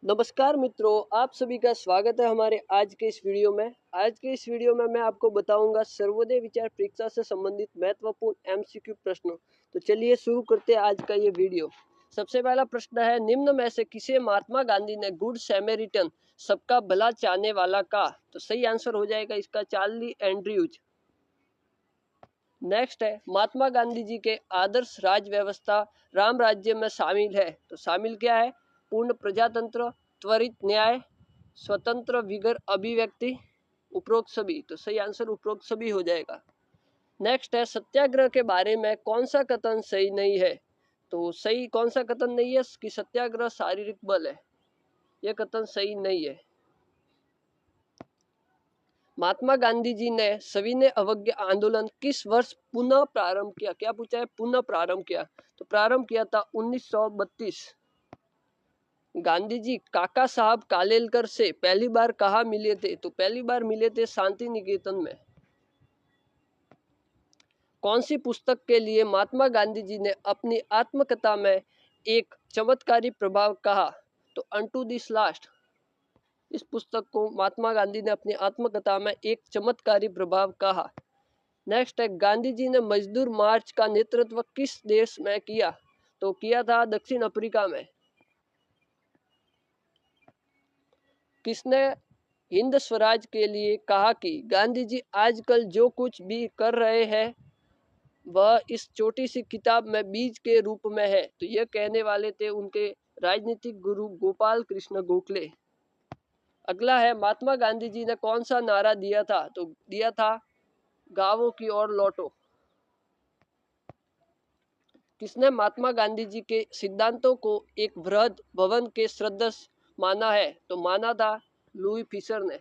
नमस्कार मित्रों, आप सभी का स्वागत है हमारे आज के इस वीडियो में। आज के इस वीडियो में मैं आपको बताऊंगा सर्वोदय विचार परीक्षा से संबंधित महत्वपूर्ण एमसीक्यू प्रश्न। तो चलिए शुरू करते हैं आज का ये वीडियो। सबसे पहला प्रश्न है, निम्न में से किसे महात्मा गांधी ने गुड सैमेरिटन, सबका भला चाहने वाला कहा? तो सही आंसर हो जाएगा इसका चार्ली एंड्रयूज। नेक्स्ट है, महात्मा गांधी जी के आदर्श राज व्यवस्था राम राज्य में शामिल है। तो शामिल क्या है? पूर्ण प्रजातंत्र, त्वरित न्याय, स्वतंत्र विगर अभिव्यक्ति, उपरोक्त सभी। तो सही आंसर उपरोक्त सभी हो जाएगा। नेक्स्ट है, सत्याग्रह के बारे में कौन सा कथन सही नहीं है? तो सही कौन सा कथन नहीं है कि सत्याग्रह शारीरिक बल है? यह कथन सही नहीं है। महात्मा गांधी जी ने सविनय अवज्ञा आंदोलन किस वर्ष पुनः प्रारंभ किया? क्या पूछा है? पुनः प्रारंभ किया। तो प्रारंभ किया था 1932। गांधी जी काका साहब कालेलकर से पहली बार कहाँ मिले थे? तो पहली बार मिले थे शांति निकेतन में। कौन सी पुस्तक के लिए महात्मा गांधी जी ने अपनी आत्मकथा में एक चमत्कारी प्रभाव कहा? तो अनटू दिस लास्ट। इस पुस्तक को महात्मा गांधी ने अपनी आत्मकथा में एक चमत्कारी प्रभाव कहा। नेक्स्ट है, गांधी जी ने मजदूर मार्च का नेतृत्व किस देश में किया? तो किया था दक्षिण अफ्रीका में। किसने हिंद स्वराज के लिए कहा कि गांधी जी आजकल जो कुछ भी कर रहे हैं वह इस छोटी सी किताब में बीज के रूप में है? तो यह कहने वाले थे उनके राजनीतिक गुरु गोपाल कृष्ण गोखले। अगला है, महात्मा गांधी जी ने कौन सा नारा दिया था? तो दिया था गांवों की ओर लौटो। किसने महात्मा गांधी जी के सिद्धांतों को एक बृहद भवन के सदृश माना है? तो माना था लुई फिशर ने।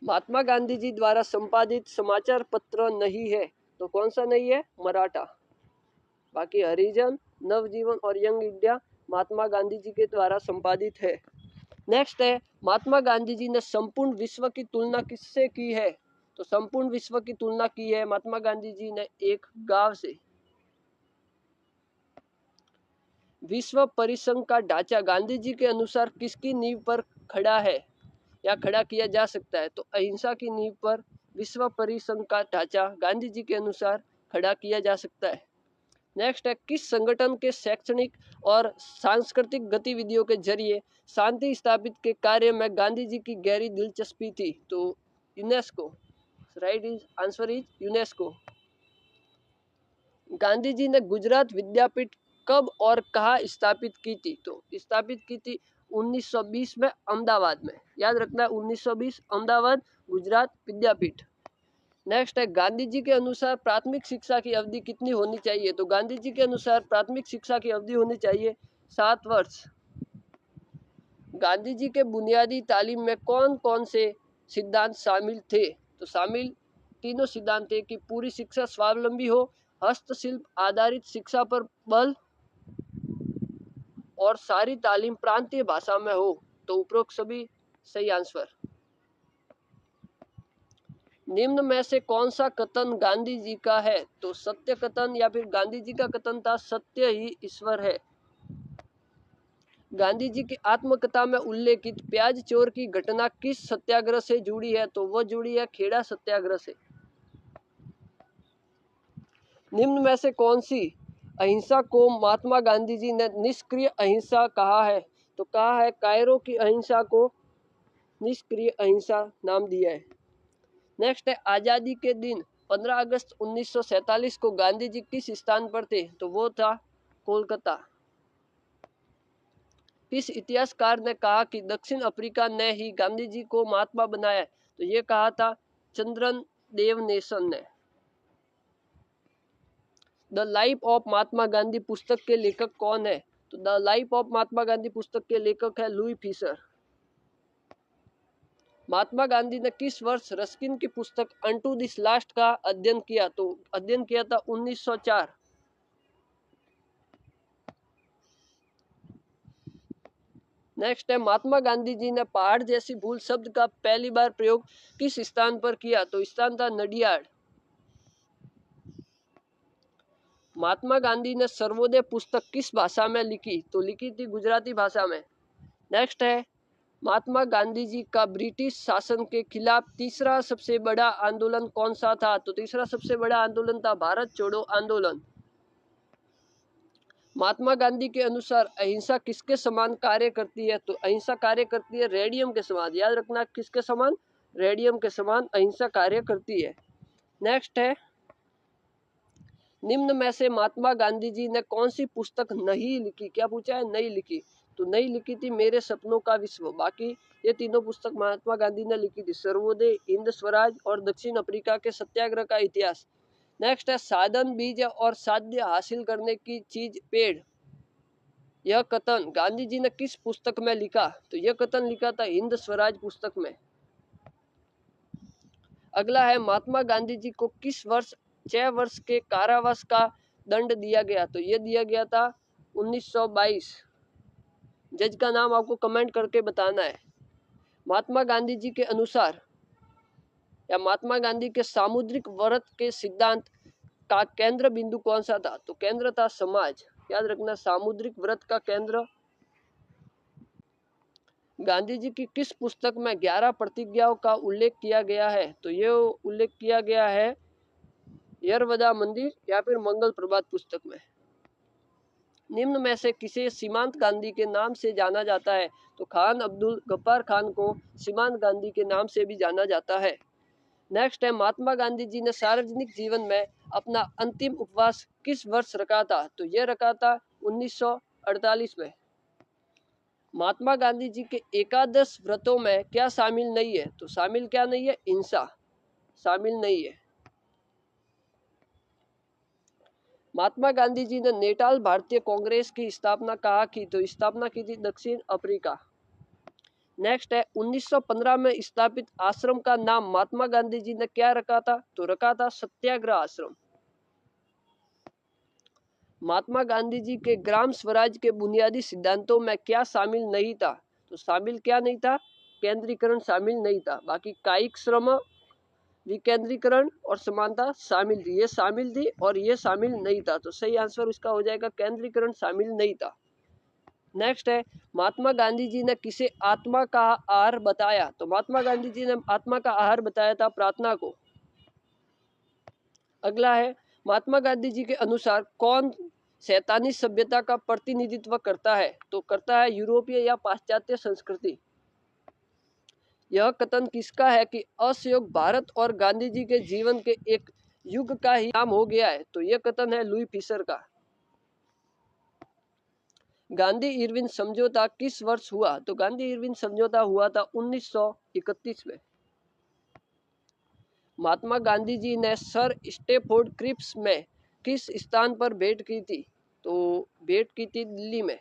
महात्मा गांधी जी द्वारा संपादित समाचार पत्र नहीं है। तो कौन सा नहीं है? मराठा। बाकी हरिजन, नवजीवन और यंग इंडिया महात्मा गांधी जी के द्वारा संपादित है। नेक्स्ट है, महात्मा गांधी जी ने संपूर्ण विश्व की तुलना किससे की है? तो संपूर्ण विश्व की तुलना की है महात्मा गांधी जी ने एक गांव से। विश्व परिसंघ का ढांचा गांधी जी के अनुसार किसकी नींव पर खड़ा है या खड़ा किया जा सकता है? तो अहिंसा की नींव पर विश्व परिसंघ का ढांचा गांधी जी के अनुसार खड़ा किया जा सकता है। नेक्स्ट है, किस संगठन के शैक्षणिक और सांस्कृतिक गतिविधियों के जरिए शांति स्थापित के कार्य में गांधी जी की गहरी दिलचस्पी थी? तो UNESCO. Right is answer is UNESCO. Gandhi ji ने गुजरात विद्यापीठ कब और कहाँ स्थापित की थी? तो स्थापित की थी 1920 में अहमदाबाद में। याद रखना, 1920 अहमदाबाद गुजरात विद्यापीठ। नेक्स्ट है, गांधी जी के अनुसार प्राथमिक शिक्षा की अवधि कितनी होनी चाहिए? तो गांधी जी के अनुसार प्राथमिक शिक्षा की अवधि होनी चाहिए 7 वर्ष। गांधी जी के बुनियादी तालीम में कौन कौन से सिद्धांत शामिल थे? तो शामिल तीनों सिद्धांत थे कि पूरी शिक्षा स्वावलंबी हो, हस्तशिल्प आधारित शिक्षा पर बल और सारी तालीम प्रांतीय भाषा में हो। तो उपरोक्त सभी सही आंसर। निम्न में से कौन सा कथन गांधी जी का है? तो सत्य कथन या फिर गांधी जी का कथन था सत्य ही ईश्वर है। गांधी जी की आत्मकथा में उल्लेखित प्याज चोर की घटना किस सत्याग्रह से जुड़ी है? तो वह जुड़ी है खेड़ा सत्याग्रह से। निम्न में से कौन सी अहिंसा को महात्मा गांधी जी ने निष्क्रिय अहिंसा कहा है? तो कहा है कायरो की अहिंसा को निष्क्रिय अहिंसा नाम दिया है। नेक्स्ट है, आजादी के दिन 15 अगस्त 1947 को गांधी जी किस स्थान पर थे? तो वो था कोलकाता। किस इतिहासकार ने कहा कि दक्षिण अफ्रीका ने ही गांधी जी को महात्मा बनाया? तो ये कहा था चंद्रन देवनेशन ने। The life of Mahatma Gandhi पुस्तक के लेखक कौन है? तो the life of Mahatma Gandhi पुस्तक के लेखक है लुई फिशर। महात्मा गांधी ने किस वर्ष रस्किन की पुस्तक अनटू दिस लास्ट का अध्ययन किया? तो अध्ययन किया था 1904। नेक्स्ट है, महात्मा गांधी जी ने पहाड़ जैसी भूल शब्द का पहली बार प्रयोग किस स्थान पर किया? तो स्थान था नडियाड। महात्मा गांधी ने सर्वोदय पुस्तक किस भाषा में लिखी? तो लिखी थी गुजराती भाषा में। नेक्स्ट है, महात्मा गांधी जी का ब्रिटिश शासन के खिलाफ तीसरा सबसे बड़ा आंदोलन कौन सा था? तो तीसरा सबसे बड़ा आंदोलन था भारत छोड़ो आंदोलन। महात्मा गांधी के अनुसार अहिंसा किसके समान कार्य करती है? तो अहिंसा कार्य करती है रेडियम के समान। याद रखना, किसके समान? रेडियम के समान अहिंसा कार्य करती है। नेक्स्ट है, निम्न में से महात्मा गांधी जी ने कौन सी पुस्तक नहीं लिखी? क्या पूछा है? नहीं लिखी। तो नहीं लिखी थी मेरे सपनों का विश्व। बाकी ये तीनों पुस्तक महात्मा गांधी ने लिखी थी, सर्वोदय, हिंद स्वराज और दक्षिण अफ्रीका के सत्याग्रह का इतिहास। नेक्स्ट है, साधन बीज और साध्य हासिल करने की चीज पेड़। यह कथन गांधी जी ने किस पुस्तक में लिखा? तो यह कथन लिखा था हिंद स्वराज पुस्तक में। अगला है, महात्मा गांधी जी को किस वर्ष 6 वर्ष के कारावास का दंड दिया गया? तो यह दिया गया था 1922। जज का नाम आपको कमेंट करके बताना है। महात्मा गांधी जी के अनुसार या महात्मा गांधी के सामुद्रिक व्रत के सिद्धांत का केंद्र बिंदु कौन सा था? तो केंद्र था समाज। याद रखना, सामुद्रिक व्रत का केंद्र। गांधी जी की किस पुस्तक में 11 प्रतिज्ञाओं का उल्लेख किया गया है? तो ये उल्लेख किया गया है यरवदा मंदिर या फिर मंगल प्रभात पुस्तक में। निम्न में से किसे सीमांत गांधी के नाम से जाना जाता है? तो खान अब्दुल गफ्फार खान को सीमांत गांधी के नाम से भी जाना जाता है। नेक्स्ट है, महात्मा गांधी जी ने सार्वजनिक जीवन में अपना अंतिम उपवास किस वर्ष रखा था? तो यह रखा था 1948 में। महात्मा गांधी जी के एकादश व्रतों में क्या शामिल नहीं है? तो शामिल क्या नहीं है? हिंसा शामिल नहीं है। महात्मा गांधी जी ने नेटाल भारतीय कांग्रेस की स्थापना कहाँ की? तो स्थापना की थी दक्षिण अफ्रीका। नेक्स्ट है, 1915 में स्थापित आश्रम का नाम महात्मा गांधी जी ने क्या रखा था? तो रखा था सत्याग्रह आश्रम। महात्मा गांधी जी के ग्राम स्वराज के बुनियादी सिद्धांतों में क्या शामिल नहीं था? तो शामिल क्या नहीं था? केंद्रीकरण शामिल नहीं था। बाकी कायिक श्रम, विकेंद्रीकरण और समानता शामिल थी। ये शामिल थी और ये शामिल नहीं था। तो सही आंसर इसका हो जाएगा केंद्रीकरण शामिल नहीं था। नेक्स्ट है, महात्मा गांधी जी ने किसे आत्मा का आहार बताया? तो महात्मा गांधी जी ने आत्मा का आहार बताया था प्रार्थना को। अगला है, महात्मा गांधी जी के अनुसार कौन शैतानी सभ्यता का प्रतिनिधित्व करता है? तो करता है यूरोपीय या पाश्चात्य संस्कृति। यह कथन किसका है कि असहयोग भारत और गांधी जी के जीवन के एक युग का ही नाम हो गया है? तो यह कथन है लुई फिशर का। गांधी इरविन समझौता किस वर्ष हुआ? तो गांधी इरविन समझौता हुआ था 1931 में। महात्मा गांधी जी ने सर स्टेफोर्ड क्रिप्स में किस स्थान पर भेंट की थी? तो भेंट की थी दिल्ली में।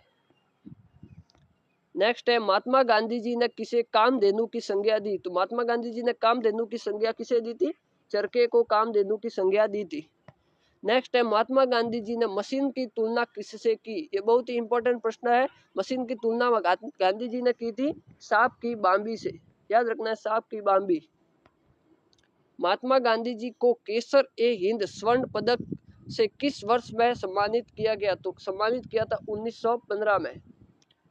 नेक्स्ट है, महात्मा गांधी जी ने किसे कामधेनु की संज्ञा दी? तो महात्मा गांधी जी ने कामधेनु की संज्ञा किसे दी थी? चरखे को कामधेनु की संज्ञा दी थी। नेक्स्ट है, महात्मा गांधी जी ने मशीन की तुलना किससे की? ये बहुत ही इंपॉर्टेंट प्रश्न है। मशीन की तुलना गांधी जी ने की थी सांप की बांबी से। याद रखना है, सांप की बांबी। महात्मा गांधी जी को केसर ए हिंद स्वर्ण पदक से किस वर्ष में सम्मानित किया गया? तो सम्मानित किया था 1915 में।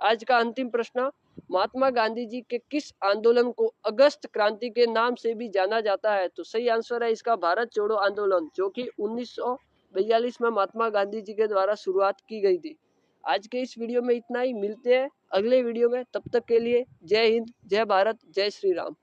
आज का अंतिम प्रश्न, महात्मा गांधी जी के किस आंदोलन को अगस्त क्रांति के नाम से भी जाना जाता है? तो सही आंसर है इसका भारत छोड़ो आंदोलन, जो कि 1942 में महात्मा गांधी जी के द्वारा शुरुआत की गई थी। आज के इस वीडियो में इतना ही। मिलते हैं अगले वीडियो में, तब तक के लिए जय हिंद, जय भारत, जय श्री राम।